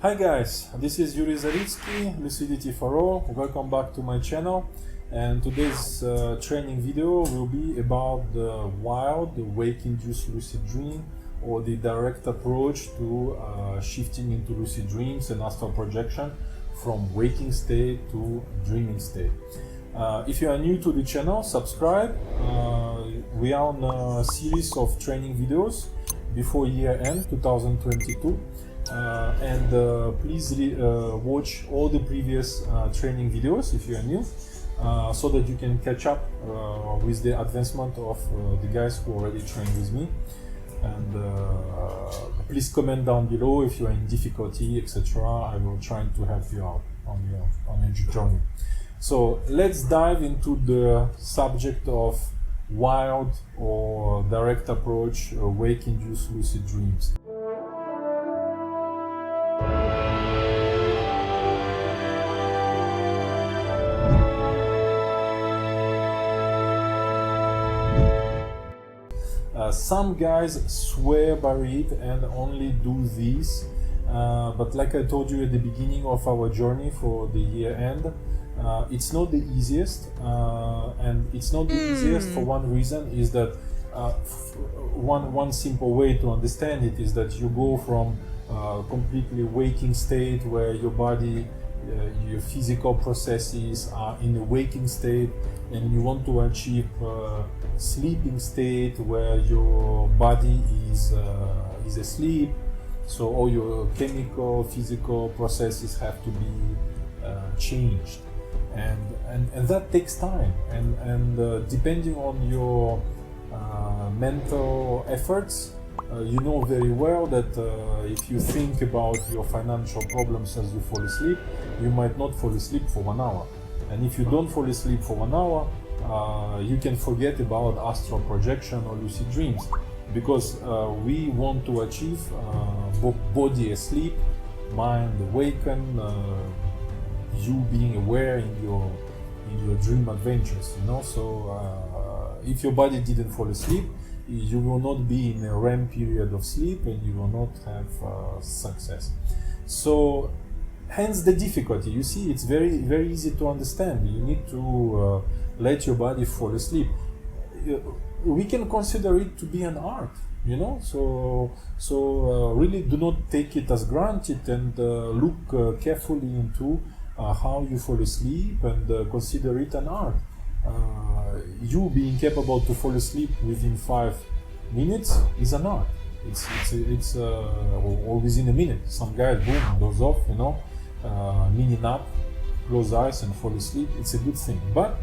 Hi guys, this is Yuri Zaritsky, Lucidity for All. Welcome back to my channel, and today's training video will be about the wild, the wake-induced lucid dream, or the direct approach to shifting into lucid dreams and astral projection from waking state to dreaming state. If you are new to the channel, subscribe. We are on a series of training videos before year end 2022. Please watch all the previous training videos if you are new, so that you can catch up with the advancement of the guys who already trained with me. And please comment down below if you are in difficulty, etc. I will try to help you out on your journey. So let's dive into the subject of wild or direct approach wake-induced lucid dreams. Some guys swear by it and only do this, but like I told you at the beginning of our journey for the year end, it's not the easiest, and it's not the easiest for one reason, is that one simple way to understand it is that you go from completely waking state where your body, your physical processes are in a waking state, and you want to achieve sleeping state where your body is asleep, so all your chemical, physical processes have to be changed, and that takes time, and depending on your mental efforts, you know very well that if you think about your financial problems as you fall asleep, you might not fall asleep for 1 hour. And if you don't fall asleep for 1 hour, you can forget about astral projection or lucid dreams, because we want to achieve body asleep, mind awaken, you being aware in your dream adventures. You know, so if your body didn't fall asleep, you will not be in a REM period of sleep, and you will not have success. So hence the difficulty. You see, it's very easy to understand. You need to let your body fall asleep. We can consider it to be an art, you know, so really do not take it as granted, and look carefully into how you fall asleep, and consider it an art. You being capable to fall asleep within 5 minutes is an art. It's or within a minute. Some guys, boom, doze off, you know, mini nap, close eyes and fall asleep. It's a good thing, but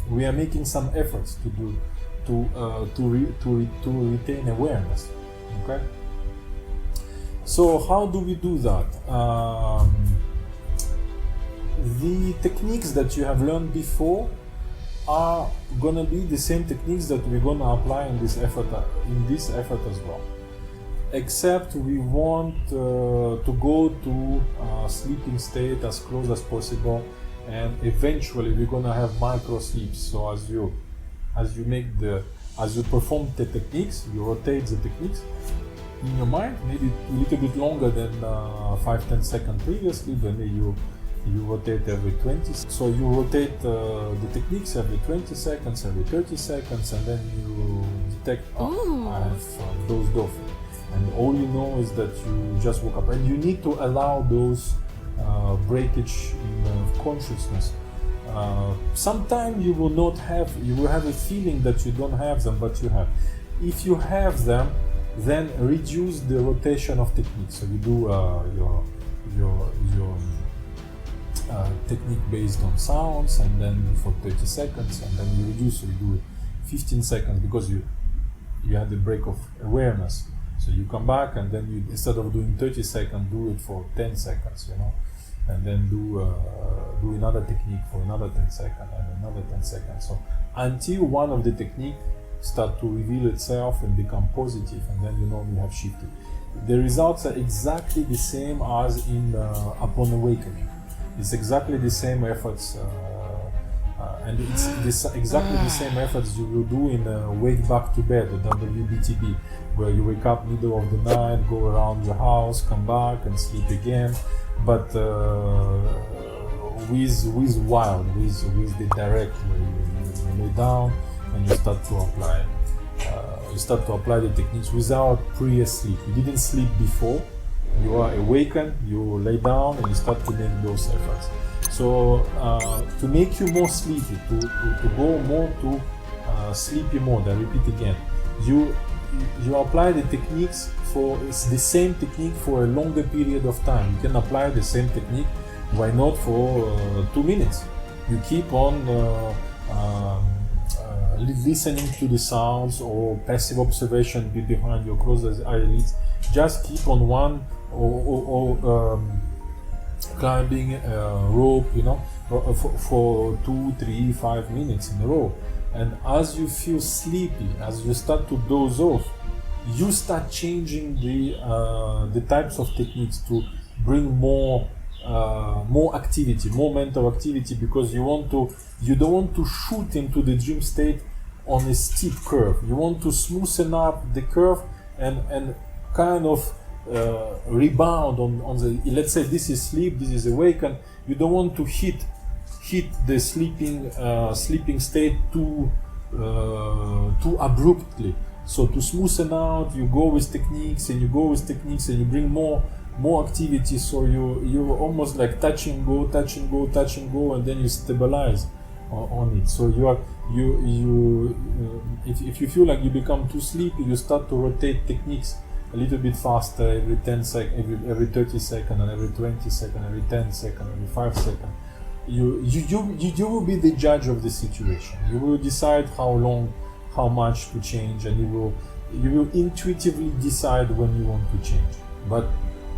we are making some efforts to retain awareness. Okay. So how do we do that? The techniques that you have learned before are gonna be the same techniques that we're gonna apply in this effort as well, except we want to go to sleeping state as close as possible, and eventually we're gonna have micro sleeps. So as you perform the techniques, you rotate the techniques in your mind, maybe a little bit longer than 5-10 seconds previously, but then you rotate every 20. So you rotate the techniques every 20 seconds, every 30 seconds, and then you detect, I have dozed off. And all you know is that you just woke up, and you need to allow those breakage in consciousness. Sometimes you will have a feeling that you don't have them, but you have. If you have them, then reduce the rotation of techniques. So you do your technique based on sounds, and then for 30 seconds, and then you reduce, so you do it 15 seconds, because you had the break of awareness. So you come back, and then you, instead of doing 30 seconds, do it for 10 seconds, you know, and then do another technique for another 10 seconds and another 10 seconds. So until one of the technique start to reveal itself and become positive, and then you know you have shifted. The results are exactly the same as in upon awakening. It's exactly the same efforts, and it's exactly the same efforts you will do in Wake Back to Bed, the WBTB, where you wake up middle of the night, go around your house, come back and sleep again. but with wild, with the direct, where you lay down and you start to apply. You start to apply the techniques without pre-sleep. You didn't sleep before. You are awakened. You lay down and you start to make those efforts. So to make you more sleepy, to go more to sleepy mode. I repeat again. You apply the techniques it's the same technique for a longer period of time. You can apply the same technique. Why not for 2 minutes? You keep on listening to the sounds or passive observation behind your closed eyelids. Just keep on one or climbing a rope, for 2, 3, 5 minutes in a row. And as you feel sleepy, as you start to doze off, you start changing the types of techniques to bring more activity, more mental activity, because you don't want to shoot into the dream state on a steep curve. You want to smoothen up the curve and kind of rebound on the, let's say this is sleep, this is awaken. You don't want to hit the sleeping state too abruptly. So to smoothen out, you go with techniques and you bring more activity. So you're almost like touch and go, and then you stabilize on it. So if you feel like you become too sleepy, you start to rotate techniques a little bit faster every 10 seconds, every 30 seconds, and every 20 seconds, every 10 seconds, every 5 seconds. You will be the judge of the situation. You will decide how long, how much to change, and you will intuitively decide when you want to change. But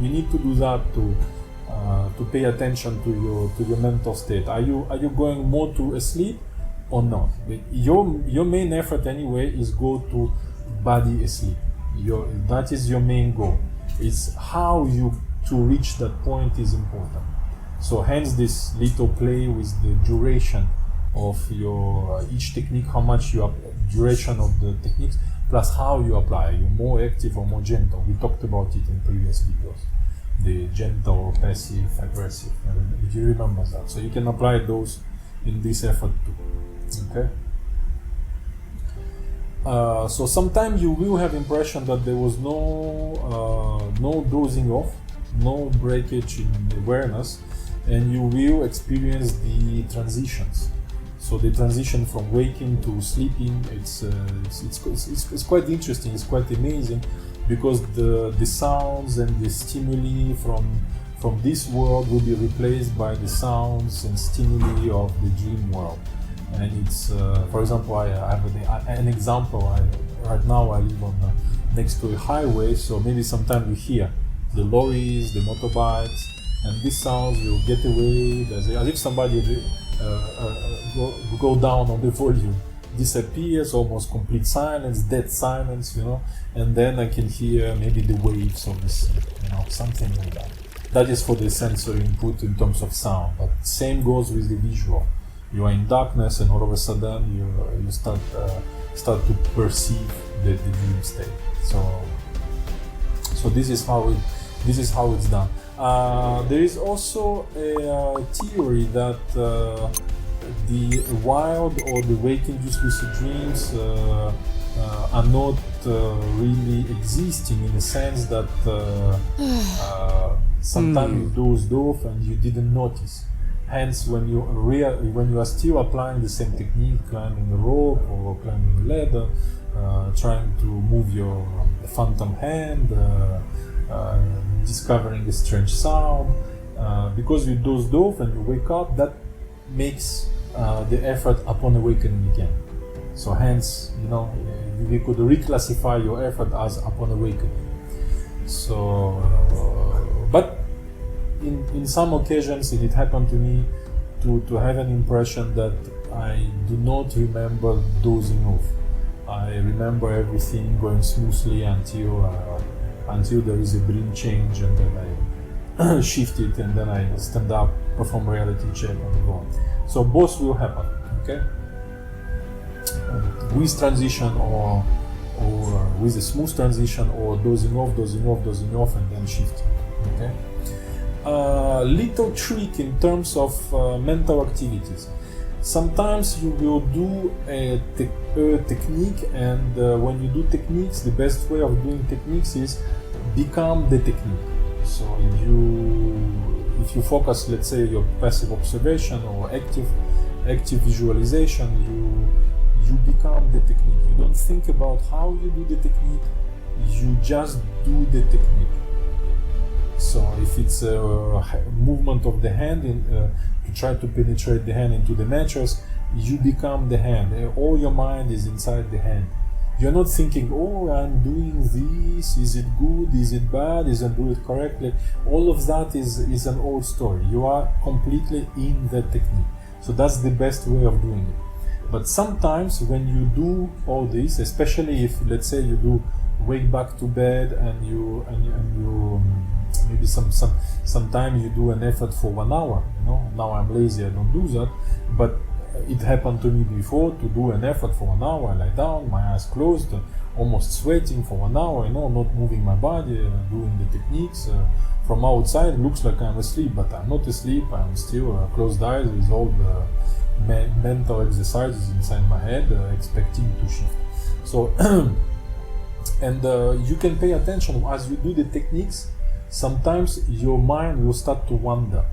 you need to do that to pay attention to your mental state. Are you going more to sleep or not? Your main effort anyway is go to body asleep. That is your main goal. It's how you to reach that point is important. So hence this little play with the duration of your each technique, how much duration of the techniques, plus how you apply. Are you more active or more gentle? We talked about it in previous videos. The gentle, passive, aggressive. If you remember that, so you can apply those in this effort too. Okay. So sometimes you will have impression that there was no dozing off, no breakage in awareness, and you will experience the transitions. So the transition from waking to sleeping, it's quite interesting. It's quite amazing, because the sounds and the stimuli from this world will be replaced by the sounds and stimuli of the dream world. And it's, for example, I have an example. Right now I live next to a highway, so maybe sometimes you hear the lorries, the motorbikes, and these sounds will get away as if somebody go down on the volume, disappears, almost complete silence, dead silence, and then I can hear maybe the waves of the sea, something like that. That is for the sensory input in terms of sound, but same goes with the visual. You are in darkness, and all of a sudden you start to perceive the dream state. So this is how it's done. There is also a theory that the wild or the wake-induced lucid dreams are not really existing, in the sense that sometimes you dozed off and you didn't notice. Hence, when you are still applying the same technique, climbing a rope or climbing a ladder, trying to move your phantom hand, discovering a strange sound, because you dozed off and you wake up, that makes the effort upon awakening again. So hence, you could reclassify your effort as upon awakening. So, but in some occasions it happened to me to have an impression that I do not remember dozing off. I remember everything going smoothly until there is a brain change, and then I shift it, and then I stand up, perform reality check, and go on. So both will happen, okay? With transition or with a smooth transition, or dozing off, and then shifting, okay? little trick in terms of mental activities. Sometimes you will do a technique, and when you do techniques, the best way of doing techniques is become the technique. So if you focus, let's say, your passive observation or active visualization, you become the technique. You don't think about how you do the technique, you just do the technique. So if it's a movement of the hand to try to penetrate the hand into the mattress, you become the hand. All your mind is inside the hand. You're not thinking, oh, I'm doing this, is it good, is it bad, is I do it correctly? All of that is an old story. You are completely in the technique. So that's the best way of doing it. But sometimes when you do all this, especially if, let's say, you do wake back to bed and you maybe sometimes you do an effort for 1 hour, now I'm lazy, I don't do that, but it happened to me before to do an effort for 1 hour. I lie down, my eyes closed, almost sweating for 1 hour, not moving my body, doing the techniques. From outside it looks like I'm asleep, but I'm not asleep. I'm still closed eyes with all the mental exercises inside my head, expecting to shift. So and you can pay attention as you do the techniques. Sometimes your mind will start to wander.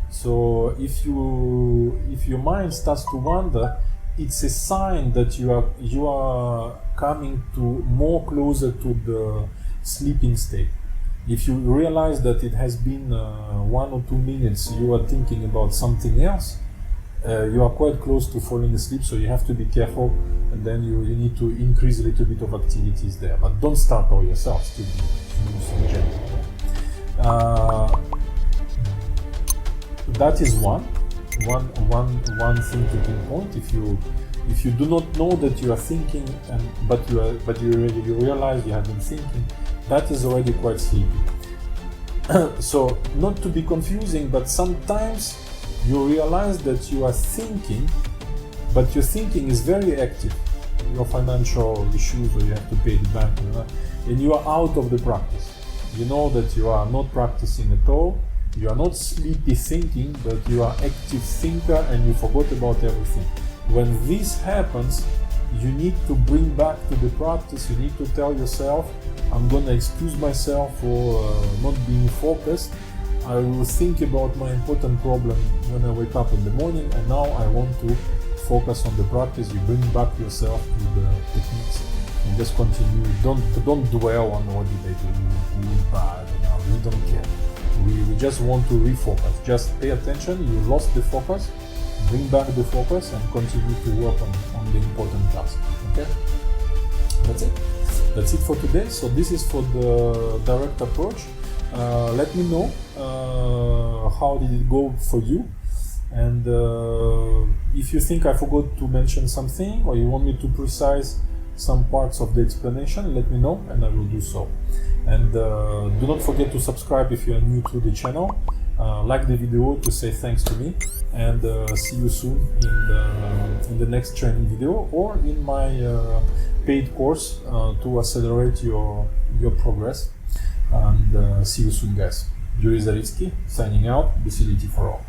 So if your mind starts to wander, it's a sign that you are coming to more closer to the sleeping state. If you realize that it has been 1 or 2 minutes you are thinking about something else, you are quite close to falling asleep, so you have to be careful, and then you need to increase a little bit of activities there. But don't start all yourself, still be smooth and gentle. That is one thing to pinpoint. If you do not know that you are thinking, but you realize you have been thinking, that is already quite sleepy. So not to be confusing, but sometimes you realize that you are thinking, but your thinking is very active. Your financial issues, or you have to pay the bank, and you are out of the practice. You know that you are not practicing at all. You are not sleepy thinking, but you are active thinker, and you forgot about everything. When this happens, you need to bring back to the practice. You need to tell yourself, I'm gonna excuse myself for not being focused. I will think about my important problem when I wake up in the morning, and now I want to focus on the practice. You bring back yourself to the techniques and just continue. Don't dwell on what did I do good, bad. We don't care. We just want to refocus. Just pay attention. You lost the focus. Bring back the focus and continue to work on the important task. Okay? That's it. That's it for today. So this is for the direct approach. Let me know how did it go for you, and if you think I forgot to mention something, or you want me to precise some parts of the explanation, let me know and I will do so. And do not forget to subscribe if you are new to the channel. Like the video to say thanks to me, and see you soon in the next training video, or in my paid course to accelerate your progress. And see you soon, guys. Yuri Zaritsky signing out. Lucidity for all.